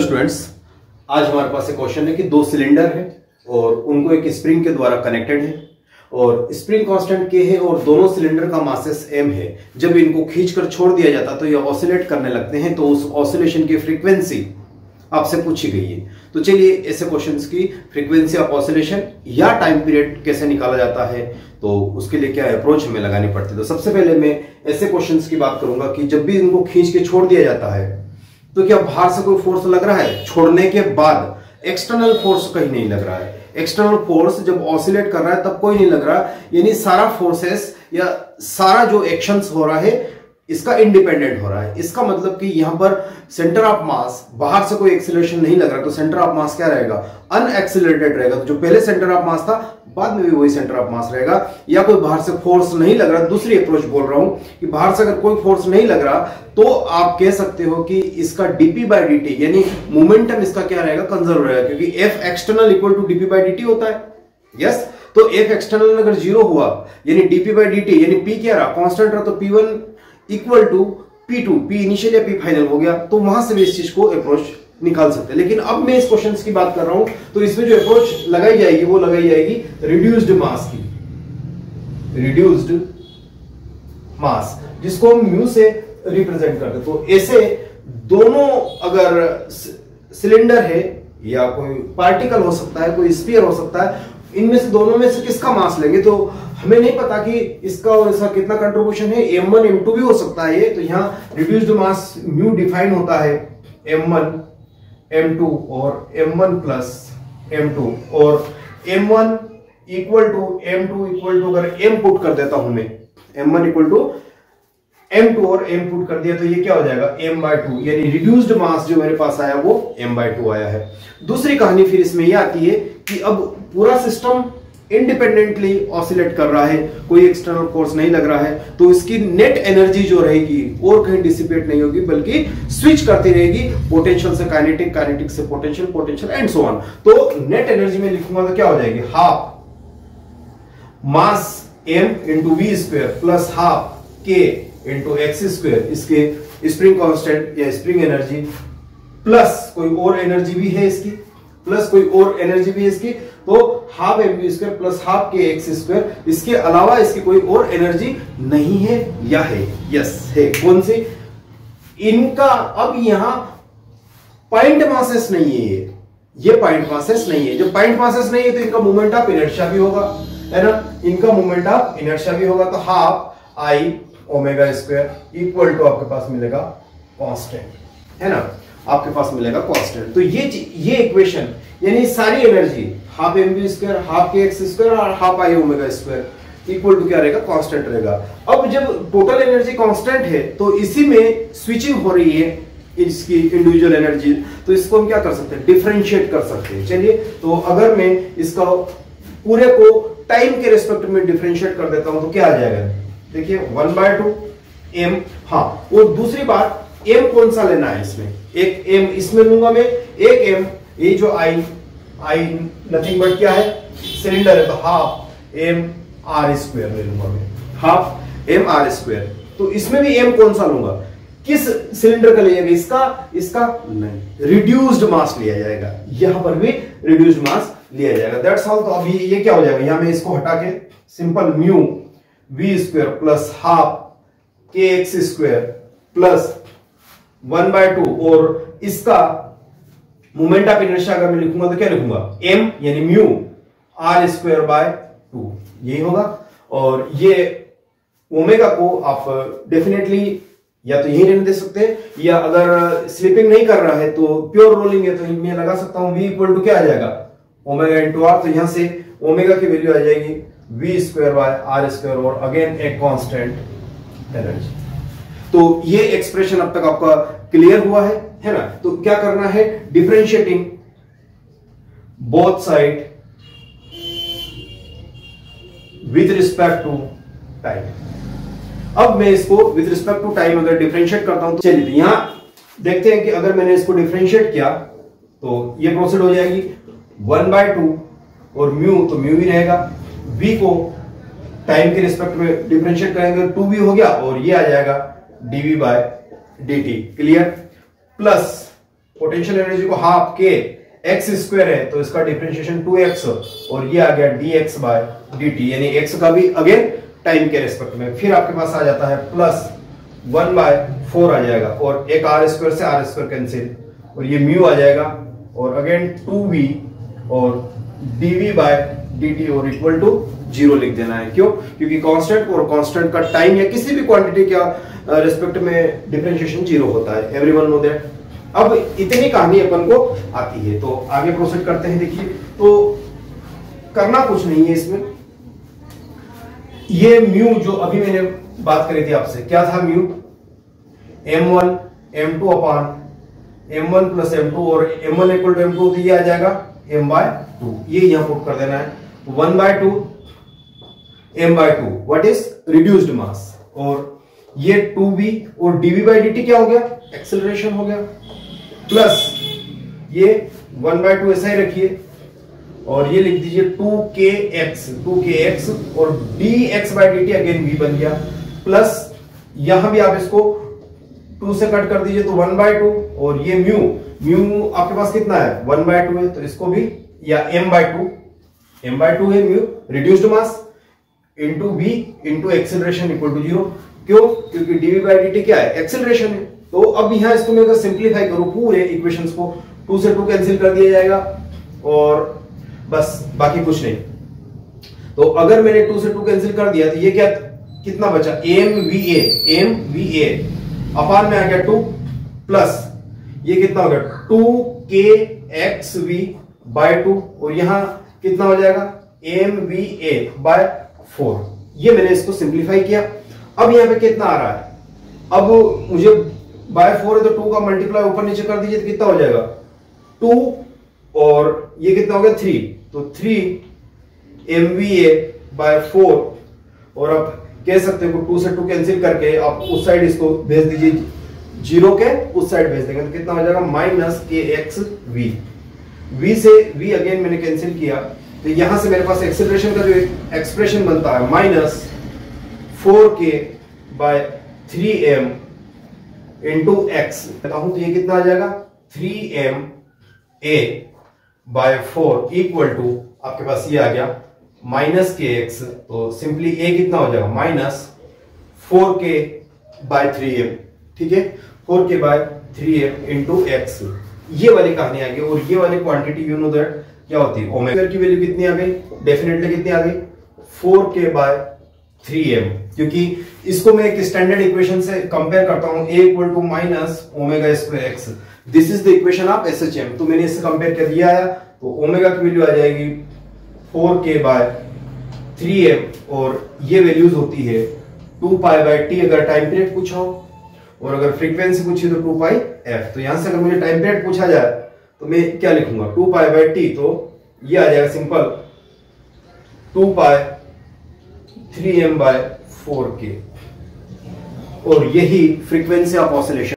Students, आज हमारे पास एक क्वेश्चन है कि दो सिलेंडर है और उनको एक स्प्रिंग के द्वारा कनेक्टेड है और स्प्रिंग कांस्टेंट के है और दोनों सिलेंडर का मासेस m है। जब इनको खींचकर छोड़ दिया जाता तो ये ऑसिलेट करने लगते हैं, तो उस ऑसिलेशन की फ्रीक्वेंसी आपसे पूछी गई है। तो चलिए ऐसे क्वेश्चंस की फ्रीक्वेंसी ऑफ ऑसिलेशन या टाइम पीरियड कैसे निकाला जाता है, तो उसके लिए क्या अप्रोच हमें लगानी पड़ती है। तो सबसे पहले मैं ऐसे क्वेश्चंस की बात करूंगा कि जब भी इनको खींच के छोड़ दिया जाता है तो क्या बाहर से कोई फोर्स लग रहा है? छोड़ने के बाद एक्सटर्नल फोर्स कहीं नहीं लग रहा है। एक्सटर्नल फोर्स जब ऑसिलेट कर रहा है तब कोई नहीं लग रहा, यानी सारा फोर्सेस या सारा जो एक्शंस हो रहा है इसका इंडिपेंडेंट हो रहा है। इसका मतलब कि यहां पर सेंटर ऑफ मास, बाहर से कोई एक्सीलरेशन नहीं लग रहा, तो सेंटर ऑफ मास क्या रहेगा? अनएक्सीलरेटेड रहेगा। तो जो पहले सेंटर ऑफ मास था बाद में भी वही सेंटर ऑफ मास रहेगा। या कोई बाहर से फोर्स नहीं लग रहा, दूसरी अप्रोच बोल रहा हूं कि बाहर से अगर कोई फोर्स नहीं लग रहा तो आप कह सकते हो कि इसका dp बाई dt यानी मोमेंटम इसका क्या रहेगा? कंजर्व रहेगा, क्योंकि F external equal to dp by dt होता है। यस, तो F एक्सटर्नल अगर जीरो हुआ यानी dp बाई dt यानी P क्या रहा? कांस्टेंट रहा, तो P1 equal to P2, P initial या P फाइनल हो गया। तो वहां से भी इस चीज को अप्रोच निकाल सकते हैं। लेकिन अब मैं इस क्वेश्चन की बात कर रहा हूं तो इसमें जो अप्रोच लगाई जाएगी वो लगाई जाएगी रिड्यूस्ड मास की, रिड्यूस्ड मास, जिसको हम म्यू से रिप्रेजेंट करते। तो ऐसे दोनों अगर सिलेंडर है या कोई पार्टिकल हो सकता है, कोई स्फीयर हो सकता है, इनमें से दोनों में से किसका मास लेंगे तो हमें नहीं पता कि इसका और इसका कितना कंट्रीब्यूशन है। m1 m2 भी हो सकता है ये, तो यहां रिड्यूस्ड मास म्यू डिफाइन होता है m1 m2 और m1 प्लस m2 और m1 equal to m2 equal to अगर m पुट कर देता हूं मैं, m1 इक्वल टू m2 और m पुट कर दिया तो ये क्या हो जाएगा? m/2, यानी रिड्यूस्ड मास जो मेरे पास आया वो m/2 आया है। दूसरी कहानी फिर इसमें यह आती है कि अब पूरा सिस्टम इंडिपेंडेंटली ऑसिलेट कर रहा है, कोई एक्सटर्नल फोर्स नहीं लग रहा है, तो इसकी नेट एनर्जी जो रहेगी और कहीं डिसिपेट नहीं होगी बल्कि स्विच करती रहेगी पोटेंशियल से काइनेटिक, काइनेटिक से potential, potential and so on. तो नेट एनर्जी में लिखूंगा तो क्या हो जाएगी? Half mass m into v square plus half k into x square, इसके स्प्रिंग कांस्टेंट या स्प्रिंग एनर्जी प्लस कोई और एनर्जी भी है इसकी, प्लस कोई और एनर्जी भी है इसकी, तो half m v square plus half k x square. इसके अलावा इसकी कोई और एनर्जी नहीं है या है? यस है। कौन सी? इनका अब यहां पॉइंट मासेस नहीं है, ये पॉइंट मासेस नहीं है। जब पॉइंट मासेस नहीं है तो इनका मोमेंट ऑफ इनर्शिया भी होगा, है ना? इनका मोमेंट ऑफ इनर्शिया भी होगा, तो half I omega square equal to आपके पास मिलेगा कांस्टेंट, है ना? आपके पास मिलेगा कांस्टेंट। तो ये इक्वेशन यानी सारी energy half m v square, half k x square और half I omega square equal to क्या रहेगा? कांस्टेंट रहेगा। अब जब टोटल एनर्जी कांस्टेंट है तो इसी में स्विचिंग हो रही है इसकी इंडिविजुअल एनर्जी, तो इसको हम क्या कर सकते हैं? डिफरेंशिएट कर सकते हैं। चलिए, तो अगर मैं इसका पूरे को टाइम के रेस्पेक्ट में डिफरेंशिएट कर देता हूं तो क्या आ जाएगा? देखिए 1/2 m। हाँ, और दूसरी बात m कौन सा लेना है इसमें? एक m इसमें लूंगा मैं, एक m ये जो i नथिंग बट क्या है? सिलेंडर है, तो हाफ m r स्क्वायर ले लूंगा मैं, हाफ m r स्क्वायर। तो इसमें भी m कौन सा लूंगा? किस सिलेंडर का लिया? इसका नहीं, रिड्यूस्ड मास लिया जाएगा। यहां पर भी रिड्यूस्ड मास लिया जाएगा। That's all. तो अभी ये क्या हो जाएगा? यहां मैं इसको हटा के simple mu v square plus half k x square plus 1/2 और इसका मोमेंट ऑफ इनर्शिया अगर मैं लिखूंगा तो क्या लिखूंगा? m यानी म्यू r स्क्वायर बाय 2, यही होगा। और ये ओमेगा को आप डेफिनेटली या तो यही रहने दे सकते हैं, या अगर स्लिपिंग नहीं कर रहा है तो प्योर रोलिंग है तो मैं लगा सकता हूं v इक्वल टू क्या आ जाएगा? Omega into r. तो यहां से ओमेगा की वैल्यू आ जाएगी v square by r square और अगेन एक कांस्टेंट एनर्जी। तो ये एक्सप्रेशन अब तक आपका क्लियर हुआ है ना? तो क्या करना है? Differentiating both side with respect to time. अब मैं इसको विथ रिस्पेक्ट टू टाइम अगर डिफरेंशिएट करता हूं तो चलिए यहां देखते हैं कि अगर मैंने इसको डिफरेंशिएट किया तो ये प्रोसीड हो जाएगी 1/2 और म्यू, तो म्यू ही रहेगा। v को टाइम के रिस्पेक्ट में डिफरेंशिएट करेंगे 2v हो गया और ये आ जाएगा dv by dt। Clear? Plus potential energy को हाफ के एक्स स्क्वायर है तो इसका डिफरेंशिएशन 2x और ये आ गया dx बाय dt, यानी x का भी अगेन टाइम के रेस्पेक्ट में। फिर आपके पास आ जाता है प्लस 1/4 आ जाएगा और एक आर स्क्वायर से आर स्क्वायर कैंसिल और ये म्यू आ जाएगा और अगेन 2v और dv बाय dt और इक्वल टू 0 लिख देना है। क्यों? क्योंकि कांस्टेंट और कांस्टेंट का टाइम या किसी भी क्वांटिटी का रेस्पेक्ट में डिफरेंशिएशन 0 होता है। Everyone know that. अब इतनी कहानी अपन को आती है तो आगे प्रोसीड करते हैं। देखिए, तो करना कुछ नहीं है इसमें। ये म्यू जो अभी मैंने बात करी थी आपसे, क्या था म्यू? m1 m2 अपान m1 प्लस m2 और m1 इक्वल टू m2 तो ये आ जाएगा m/2। ये यहां पुट कर देना है 1/2 m/2 व्हाट इज रिड्यूस्ड मास, और ये 2v और dv बाई dt क्या हो गया? एक्सेलरेशन हो गया, प्लस ये 1/2 ऐसा ही रखिए और ये लिख दीजिए 2kx और dx by dt again v बन गया, प्लस यहां भी आप इसको 2 से कट कर दीजिए तो 1/2 और ये म्यू आपके पास कितना है? 1/2 है तो इसको भी, या m/2 है mu reduced mass into v into acceleration equal to 0। क्यों? क्योंकि dv बाई dt क्या है? एक्सेलरेशन है। तो अब यहां इसको मैं अगर सिंप्लीफाई करूं पूरे इक्वेशंस को, 2 से 2 कैंसिल कर दिया जाएगा और बस, बाकी कुछ नहीं। तो अगर मैंने 2 से 2 कैंसिल कर दिया तो ये क्या कितना बचा? mva अपान में आ गया 2 प्लस ये कितना हो गया 2kxv बाय 2 और यहां कितना हो जाएगा? mva by 4। ये मैंने इसको सिंप्लीफाई किया। अब यहां पे कितना आ रहा है? अब मुझे बाय 4 है तो 2 का मल्टीप्लाई ऊपर नीचे कर दीजिए तो कितना हो जाएगा? 2 और ये कितना हो गया? 3, तो 3 mva बाय 4 और अब कह सकते हो 2 से 2 कैंसिल करके आप उस साइड इसको भेज दीजिए, 0 के उस साइड भेज देंगे तो कितना हो जाएगा? Minus kxv। v से v अगेन मैंने कैंसिल किया तो यहां से मेरे पास एक्सेलरेशन का जो एक्सप्रेशन बनता है minus 4k by 3m into x कहता हूं तो ये कितना आ जाएगा? 3ma बाय 4 इक्वल टू आपके पास ये आ गया माइनस kx, तो सिंपली a कितना हो जाएगा? Minus 4k by 3m। ठीक है, 4k by 3m into x। ये वाली कहानी आ गई और ये वाली क्वांटिटी यू नो दैट क्या होती है? ओमेगा की वैल्यू कितनी आ गई? डेफिनेटली कितनी आ गई? 4k बाय 3m, क्योंकि इसको मैं एक स्टैंडर्ड इक्वेशन से कंपेयर करता हूं, a equal to minus omega square x। This is the equation of SHM। तो मैंने इससे कंपेयर कर दिया है तो ओमेगा की वैल्यू आ जाएगी 4k बाय 3m और ये वैल्यूज होती है 2 पाई बाय t अगर टाइम पीरियड पूछा हो, और अगर फ्रीक्वेंसी पूछी तो 2 पाई f। तो यहां से अगर मुझे टाइम पीरियड पूछा जाए तो मैं क्या लिखूंगा? 2 पाई बाय t, तो ये आ जाएगा सिंपल 2 पाई 3m बाय 4k और यही फ्रीक्वेंसी ऑफ ऑसिलेशन